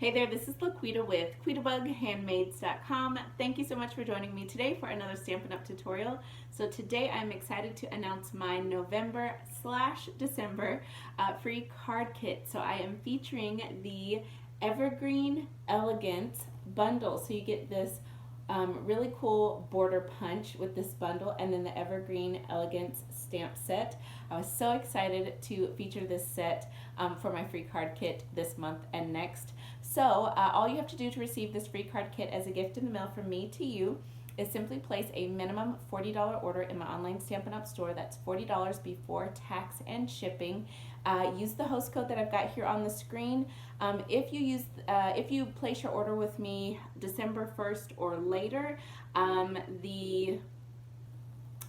Hey there, this is LaQuita with QuitaBugHandmaids.com. Thank you so much for joining me today for another Stampin' Up tutorial. So today I'm excited to announce my November/December free card kit. So I am featuring the Evergreen Elegance bundle. So you get this really cool border punch with this bundle and then the Evergreen Elegance stamp set. I was so excited to feature this set for my free card kit this month and next. So all you have to do to receive this free card kit as a gift in the mail from me to you is simply place a minimum $40 order in my online Stampin' Up store. That's $40 before tax and shipping. Use the host code that I've got here on the screen. If you place your order with me December 1st or later, the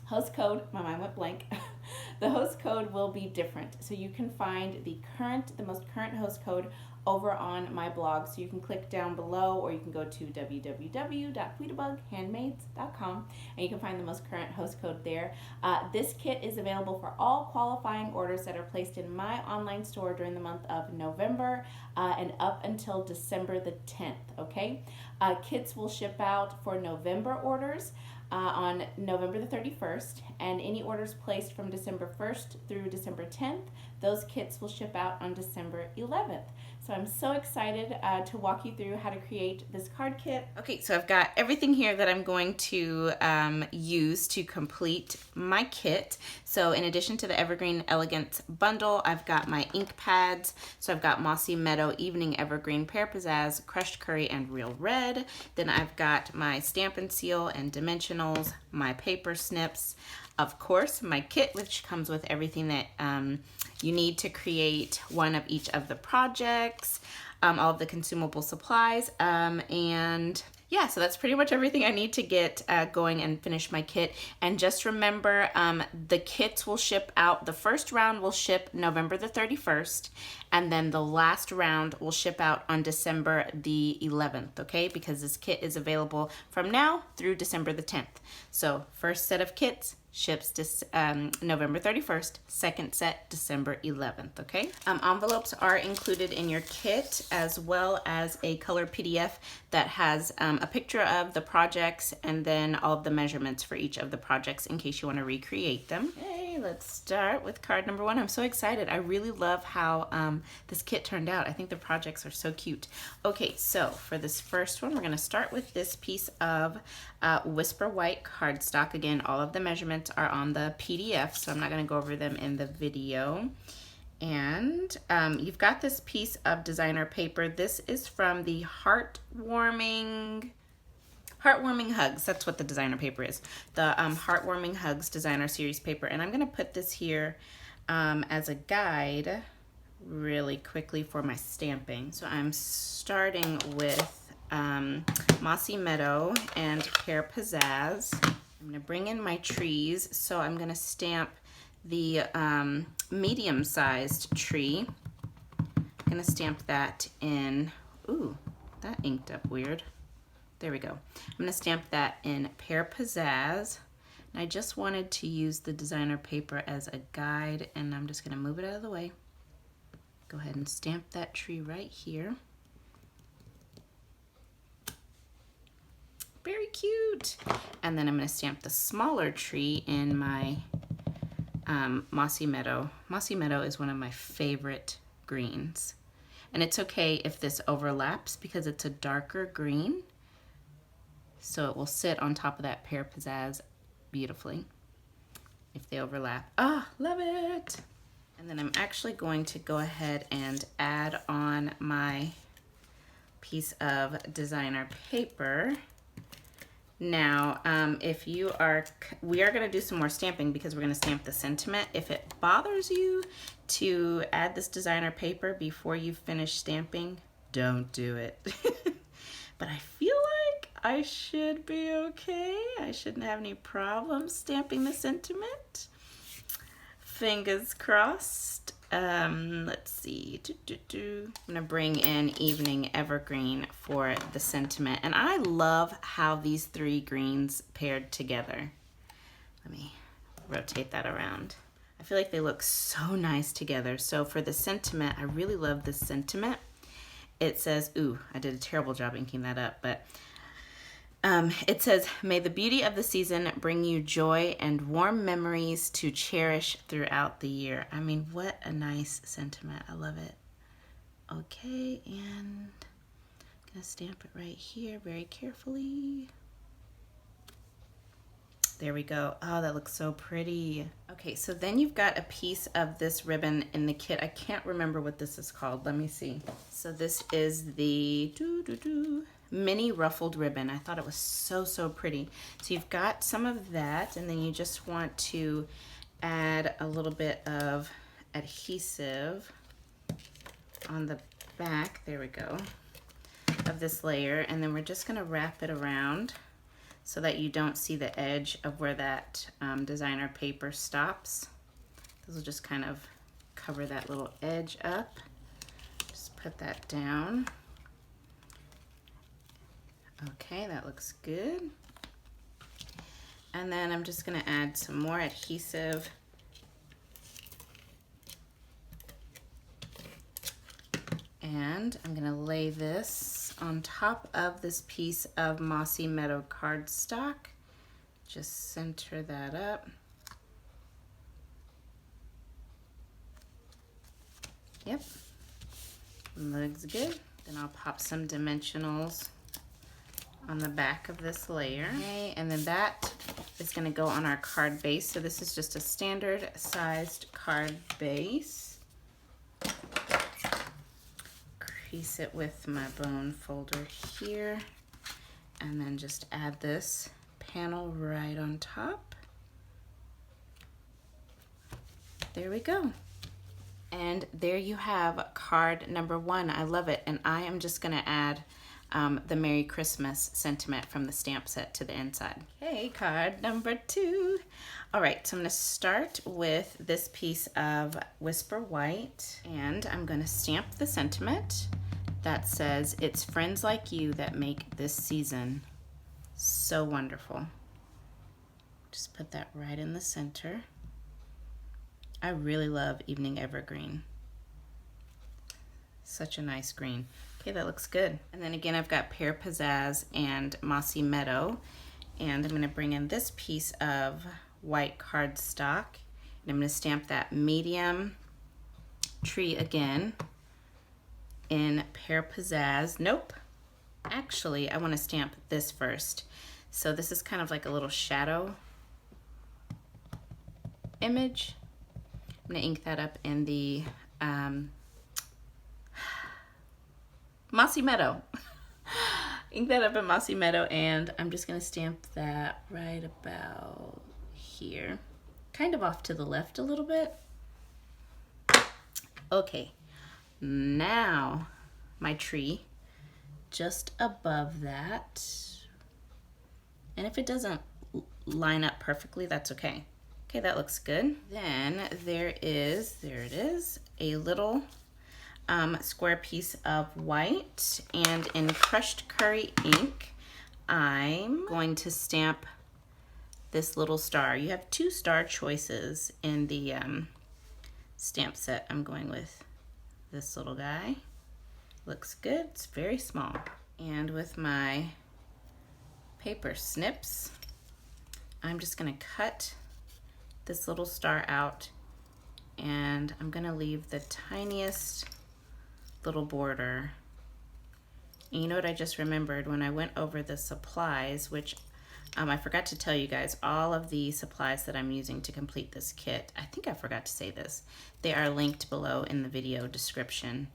host code, my mind went blank, the host code will be different. So you can find the most current host code over on my blog. So you can click down below or you can go to www.QuitaBugHandmaids.com and you can find the most current host code there. This kit is available for all qualifying orders that are placed in my online store during the month of November and up until December the 10th, okay? Kits will ship out for November orders on November the 31st, and any orders placed from December 1st through December 10th, those kits will ship out on December 11th. So I'm so excited to walk you through how to create this card kit. Okay, so I've got everything here that I'm going to use to complete my kit. So in addition to the Evergreen Elegance bundle, I've got my ink pads. So I've got Mossy Meadow Evening Evergreen Pear Pizzazz, Crushed Curry, and Real Red. Then I've got my Stampin' Seal and Dimensionals, my paper snips, of course, my kit, which comes with everything that you need to create one of each of the projects, all of the consumable supplies, and yeah, so that's pretty much everything I need to get going and finish my kit. And just remember, the kits will ship out, the first round will ship November the 31st, and then the last round will ship out on December the 11th, okay? Because this kit is available from now through December the 10th. So first set of kits ships November 31st, second set December 11th, okay? Envelopes are included in your kit, as well as a color PDF that has a picture of the projects and then all of the measurements for each of the projects in case you want to recreate them. Okay, let's start with card number 1. I'm so excited. I really love how this kit turned out. I think the projects are so cute. Okay, so for this first one, we're going to start with this piece of Whisper White cardstock. Again, all of the measurements are on the PDF, so I'm not going to go over them in the video. And you've got this piece of designer paper. This is from the Heartwarming Hugs. That's what the designer paper is. The Heartwarming Hugs designer series paper. And I'm going to put this here as a guide really quickly for my stamping. So I'm starting with Mossy Meadow and Pear Pizzazz. I'm going to bring in my trees, so I'm going to stamp the medium-sized tree. I'm going to stamp that in, ooh, that inked up weird. There we go. I'm going to stamp that in Pear Pizzazz. And I just wanted to use the designer paper as a guide, and I'm just going to move it out of the way. Go ahead and stamp that tree right here. Very cute. And then I'm going to stamp the smaller tree in my Mossy Meadow. Mossy Meadow is one of my favorite greens. And it's okay if this overlaps because it's a darker green. So it will sit on top of that Pear Pizzazz beautifully if they overlap. Ah, love it. And then I'm actually going to go ahead and add on my piece of designer paper. Now, we are going to do some more stamping because we're going to stamp the sentiment. If it bothers you to add this designer paper before you finish stamping, don't do it. But I feel like I should be okay. I shouldn't have any problems stamping the sentiment. Fingers crossed. Let's see. I'm gonna bring in Evening Evergreen for the sentiment. And I love how these three greens paired together. Let me rotate that around. I feel like they look so nice together. So for the sentiment, I really love this sentiment. it says, ooh, I did a terrible job inking that up, but it says, may the beauty of the season bring you joy and warm memories to cherish throughout the year. I mean, what a nice sentiment. I love it. Okay, and I'm gonna stamp it right here very carefully. There we go. Oh, that looks so pretty. Okay, so then you've got a piece of this ribbon in the kit. I can't remember what this is called. Let me see. So this is the mini ruffled ribbon. I thought it was so, so pretty. So you've got some of that, and then you just want to add a little bit of adhesive on the back, there we go, of this layer, and then we're just gonna wrap it around so that you don't see the edge of where that designer paper stops. This will just kind of cover that little edge up. Just put that down. Okay, that looks good. And then I'm just gonna add some more adhesive. And I'm gonna lay this on top of this piece of Mossy Meadow cardstock. Just center that up. Yep, looks good. Then I'll pop some dimensionals on the back of this layer. Okay, and then that is gonna go on our card base. So this is just a standard sized card base. Crease it with my bone folder here, and then just add this panel right on top. There we go. And there you have card number 1. I love it. And I am just gonna add the Merry Christmas sentiment from the stamp set to the inside. Okay, card number 2. All right, so I'm gonna start with this piece of Whisper White, and I'm gonna stamp the sentiment that says, it's friends like you that make this season so wonderful. Just put that right in the center. I really love Evening Evergreen. Such a nice green. Okay, that looks good. And then again, I've got Pear Pizzazz and Mossy Meadow, and I'm gonna bring in this piece of white cardstock, and I'm gonna stamp that medium tree again in Pear Pizzazz. Nope, actually I want to stamp this first. So this is kind of like a little shadow image. I'm gonna ink that up in the Mossy Meadow. Ink that up in Mossy Meadow, and I'm just gonna stamp that right about here, kind of off to the left a little bit. Okay. Now, my tree, just above that. And if it doesn't line up perfectly, that's okay. Okay, that looks good. Then there it is, a little square piece of white, and in crushed curry ink, I'm going to stamp this little star. You have 2 star choices in the stamp set. I'm going with this little guy. Looks good, it's very small. And with my paper snips, I'm just gonna cut this little star out, and I'm gonna leave the tiniest little border. And you know what I just remembered when I went over the supplies, which I forgot to tell you guys, all of the supplies that I'm using to complete this kit, I think I forgot to say this, they are linked below in the video description.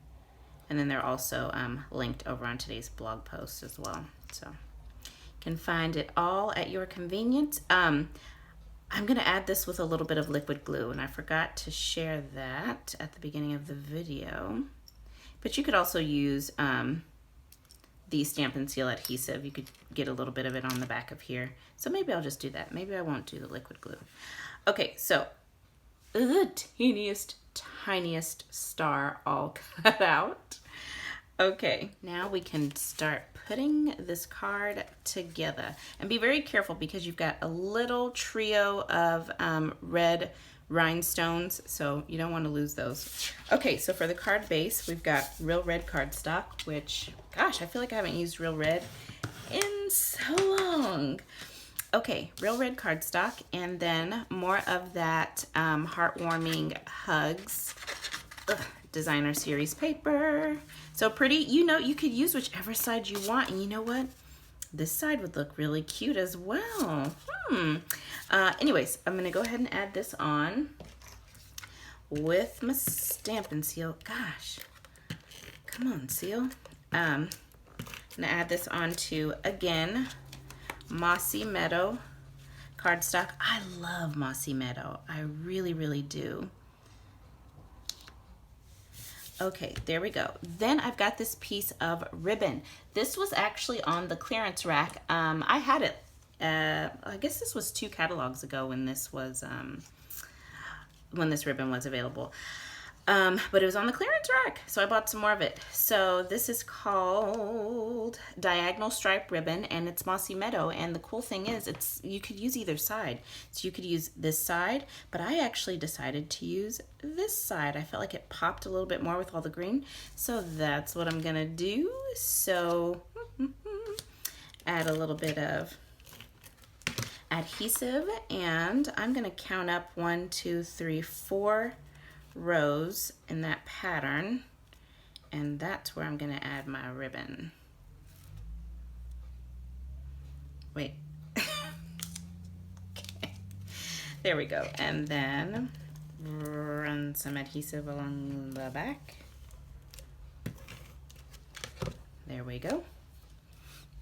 And then they're also linked over on today's blog post as well. So you can find it all at your convenience. I'm gonna add this with a little bit of liquid glue, and I forgot to share that at the beginning of the video. But you could also use the Stampin' Seal adhesive. You could get a little bit of it on the back of here. So maybe I'll just do that. Maybe I won't do the liquid glue. Okay, so the tiniest star all cut out. Okay, now we can start putting this card together. And be very careful because you've got a little trio of red rhinestones, so you don't want to lose those. Okay, so for the card base, we've got Real Red cardstock, which, gosh, I feel like I haven't used Real Red in so long. Okay, Real Red cardstock, and then more of that heartwarming hugs designer series paper. So pretty, you know, you could use whichever side you want, and you know what? This side would look really cute as well. Anyways, I'm gonna go ahead and add this on with my Stampin' Seal. Gosh, come on, Seal. I'm gonna add this on to, again, Mossy Meadow cardstock. I love Mossy Meadow. I really, really do. Okay, there we go. Then I've got this piece of ribbon. This was actually on the clearance rack. I had it, I guess this was 2 catalogs ago when this was, when this ribbon was available. But it was on the clearance rack, so I bought some more of it. So this is called Diagonal Stripe Ribbon, and it's Mossy Meadow. And the cool thing is, you could use either side. So you could use this side, but I actually decided to use this side. I felt like it popped a little bit more with all the green, so that's what I'm gonna do. So add a little bit of adhesive, and I'm gonna count up 1, 2, 3, 4 rows in that pattern, and that's where I'm gonna add my ribbon. Wait. Okay. There we go. And then run some adhesive along the back. There we go.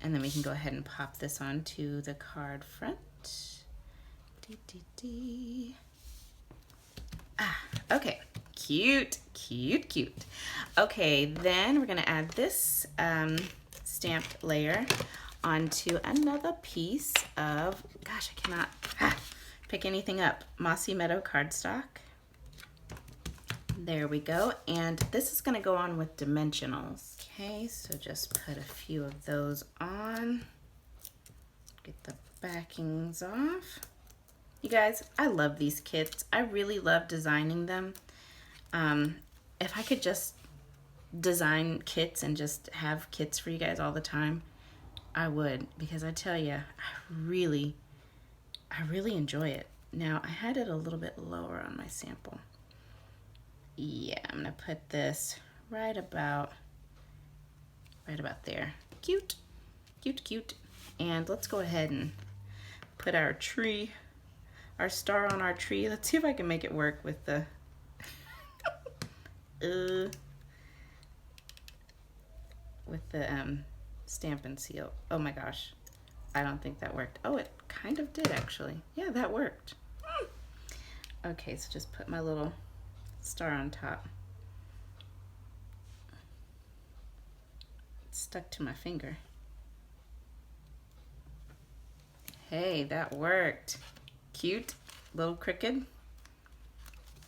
And then we can go ahead and pop this onto the card front. Okay, cute, cute, cute. Okay, then we're gonna add this stamped layer onto another piece of, gosh, I cannot pick anything up, Mossy Meadow cardstock. There we go, and this is gonna go on with dimensionals. Okay, so just put a few of those on. Get the backings off. You guys, I love these kits. I really love designing them. If I could just design kits and just have kits for you guys all the time, I would, because I tell you, I really enjoy it. Now, I had it a little bit lower on my sample. Yeah, I'm gonna put this right about there. Cute, cute, cute. And let's go ahead and put our tree, our star on our tree. Let's see if I can make it work with the Stampin' Seal. Oh my gosh, I don't think that worked. Oh, it kind of did actually. Yeah, that worked. Okay, so just put my little star on top. It's stuck to my finger. Hey, that worked. Cute, little crooked,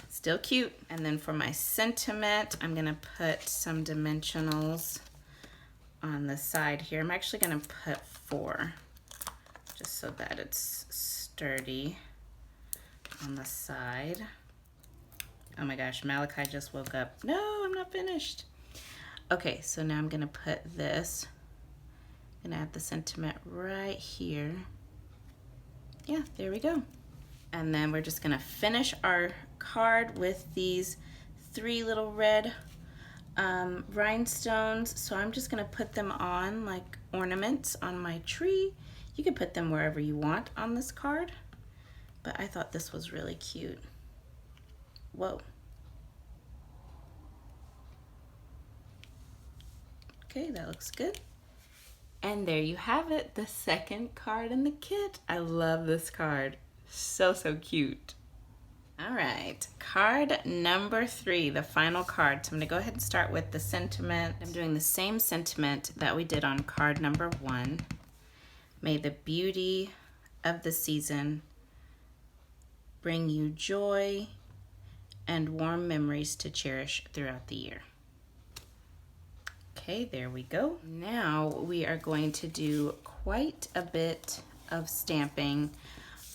still cute. And then for my sentiment, I'm gonna put some dimensionals on the side here. I'm actually gonna put 4, just so that it's sturdy on the side. Oh my gosh, Malachi just woke up. No, I'm not finished. Okay, so now I'm gonna put this, I'm gonna add the sentiment right here. Yeah, there we go. And then we're just gonna finish our card with these 3 little red rhinestones. So I'm just gonna put them on like ornaments on my tree. You can put them wherever you want on this card, but I thought this was really cute. Whoa. Okay, that looks good. And there you have it, the second card in the kit. I love this card. So, so cute. All right, card number 3, the final card. So I'm gonna go ahead and start with the sentiment. I'm doing the same sentiment that we did on card number 1. May the beauty of the season bring you joy and warm memories to cherish throughout the year. Okay, there we go. Now we are going to do quite a bit of stamping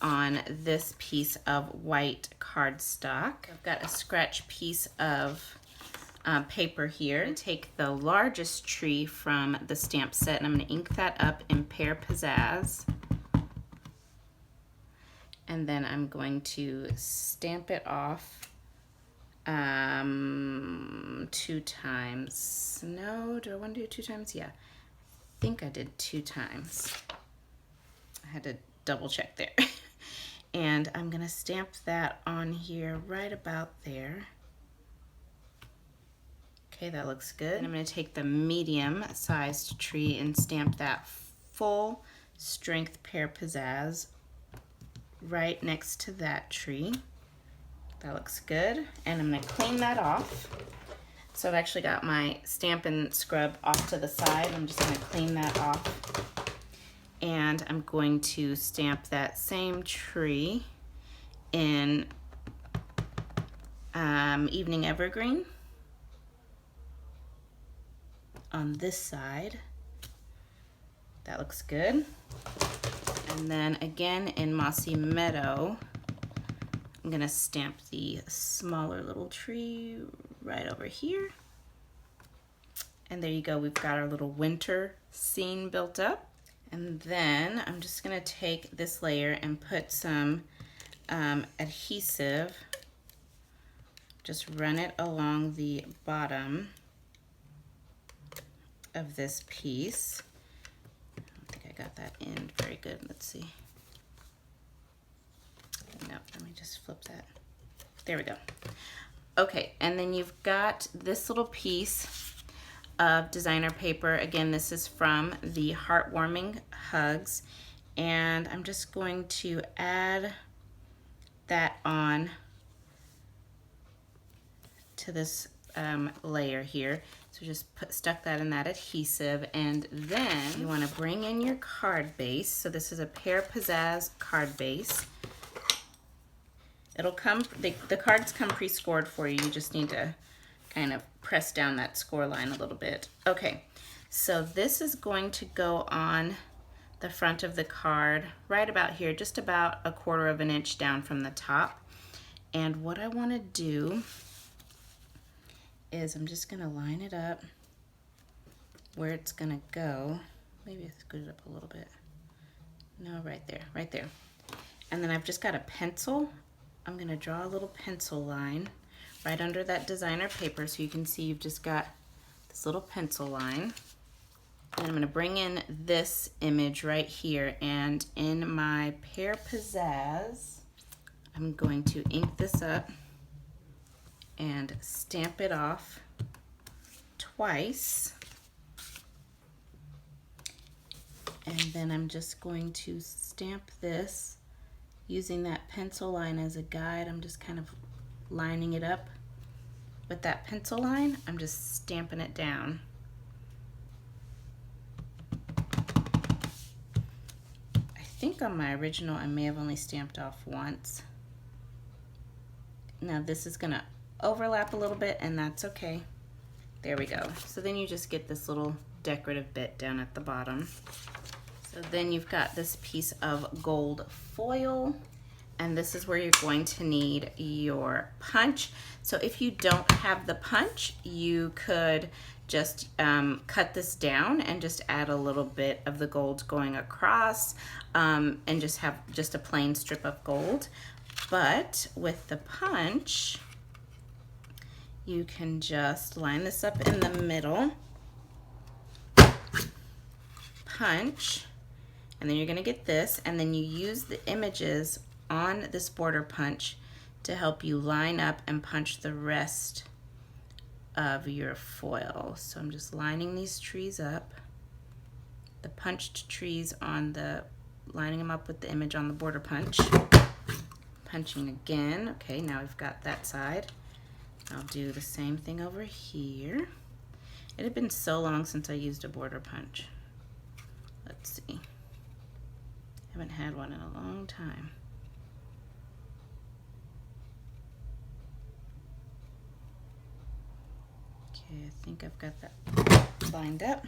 on this piece of white cardstock. I've got a scratch piece of paper here. I'm going to take the largest tree from the stamp set and I'm going to ink that up in Pear Pizzazz. And then I'm going to stamp it off 2 times. No, do I want to do it 2 times? Yeah, I think I did 2 times. I had to double check there. And I'm gonna stamp that on here right about there. Okay, that looks good. And I'm gonna take the medium sized tree and stamp that full strength Pear Pizzazz right next to that tree. That looks good. And I'm gonna clean that off. So I've actually got my Stampin' Scrub off to the side. I'm just gonna clean that off. And I'm going to stamp that same tree in Evening Evergreen on this side. That looks good. And then again in Mossy Meadow, I'm gonna stamp the smaller little tree right over here. And there you go, we've got our little winter scene built up. And then I'm just gonna take this layer and put some adhesive, just run it along the bottom of this piece. I don't think I got that in very good, let's see. No, let me just flip that. There we go. Okay, and then you've got this little piece of designer paper. Again, this is from the Heartwarming Hugs, and I'm just going to add that on to this layer here. So just stuck that in that adhesive, and then you want to bring in your card base. So this is a Pear Pizzazz card base. It'll come, the cards come pre-scored for you. You just need to kind of press down that score line a little bit. Okay, so this is going to go on the front of the card right about here, just about 1/4 of an inch down from the top. And what I want to do is I'm just going to line it up where it's going to go. Maybe I scoot it up a little bit. No, right there, right there. And then I've just got a pencil. I'm going to draw a little pencil line right under that designer paper, so you can see you've just got this little pencil line. And I'm going to bring in this image right here, and in my Pear Pizzazz, I'm going to ink this up and stamp it off twice. And then I'm just going to stamp this using that pencil line as a guide. I'm just kind of lining it up with that pencil line. I'm just stamping it down. I think on my original I may have only stamped off once. Now this is gonna overlap a little bit, and that's okay. There we go. So then you just get this little decorative bit down at the bottom. So then you've got this piece of gold foil, and this is where you're going to need your punch. So if you don't have the punch, you could just cut this down and just add a little bit of the gold going across, and just have just a plain strip of gold. But with the punch, you can just line this up in the middle, punch, and then you're gonna get this, and then you use the images on this border punch to help you line up and punch the rest of your foil. So I'm just lining these trees up, the punched trees on the, lining them up with the image on the border punch, punching again. Okay, now we've got that side. I'll do the same thing over here. It had been so long since I used a border punch. Let's see. Haven't had one in a long time. Okay, I think I've got that lined up.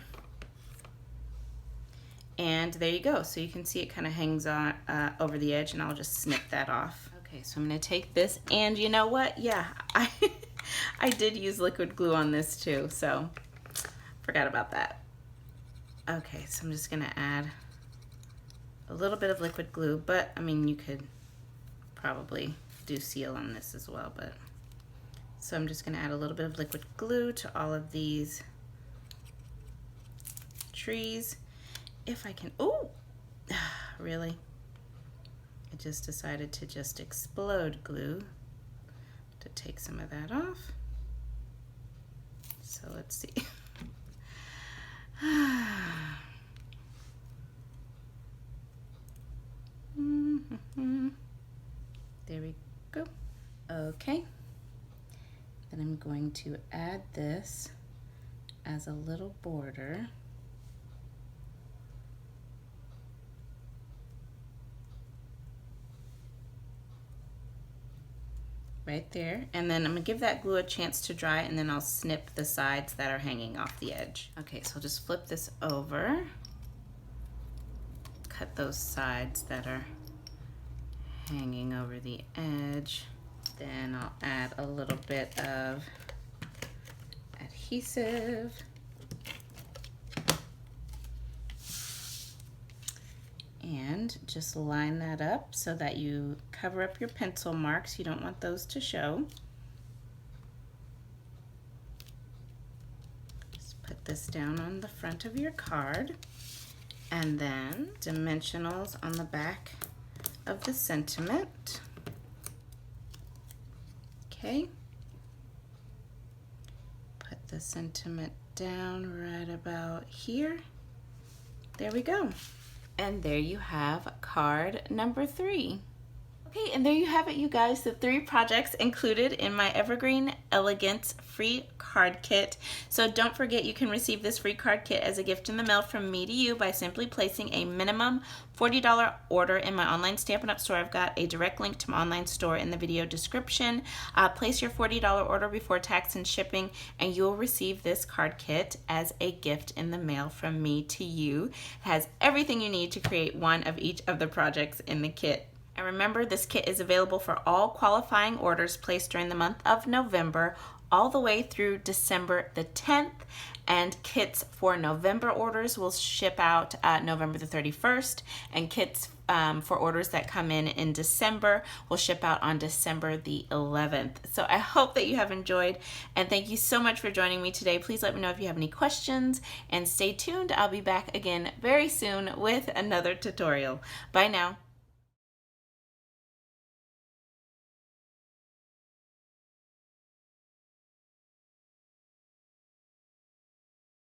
And there you go. So you can see it kind of hangs on over the edge, and I'll just snip that off. Okay, so I'm gonna take this, and you know what? Yeah, I did use liquid glue on this too, so forgot about that. Okay, so I'm just gonna add a little bit of liquid glue, but I mean, you could probably do seal on this as well, but so I'm just gonna add a little bit of liquid glue to all of these trees. If I can, oh, really? I just decided to just explode glue to take some of that off. So let's see. There we go. Okay. Then I'm going to add this as a little border. Right there, and then I'm gonna give that glue a chance to dry, and then I'll snip the sides that are hanging off the edge. Okay, so I'll just flip this over, cut those sides that are hanging over the edge. Then I'll add a little bit of adhesive. And just line that up so that you cover up your pencil marks. You don't want those to show. Just put this down on the front of your card. And then dimensionals on the back of the sentiment. Okay. Put the sentiment down right about here. There we go. And there you have card number 3. Okay, and there you have it, you guys, the 3 projects included in my Evergreen Elegance free card kit. So don't forget, you can receive this free card kit as a gift in the mail from me to you by simply placing a minimum $40 order in my online Stampin' Up! Store. I've got a direct link to my online store in the video description. Place your $40 order before tax and shipping, and you'll receive this card kit as a gift in the mail from me to you. It has everything you need to create one of each of the projects in the kit. And remember, this kit is available for all qualifying orders placed during the month of November all the way through December the 10th. And kits for November orders will ship out November the 31st. And kits for orders that come in December will ship out on December the 11th. So I hope that you have enjoyed, and thank you so much for joining me today. Please let me know if you have any questions, and stay tuned. I'll be back again very soon with another tutorial. Bye now.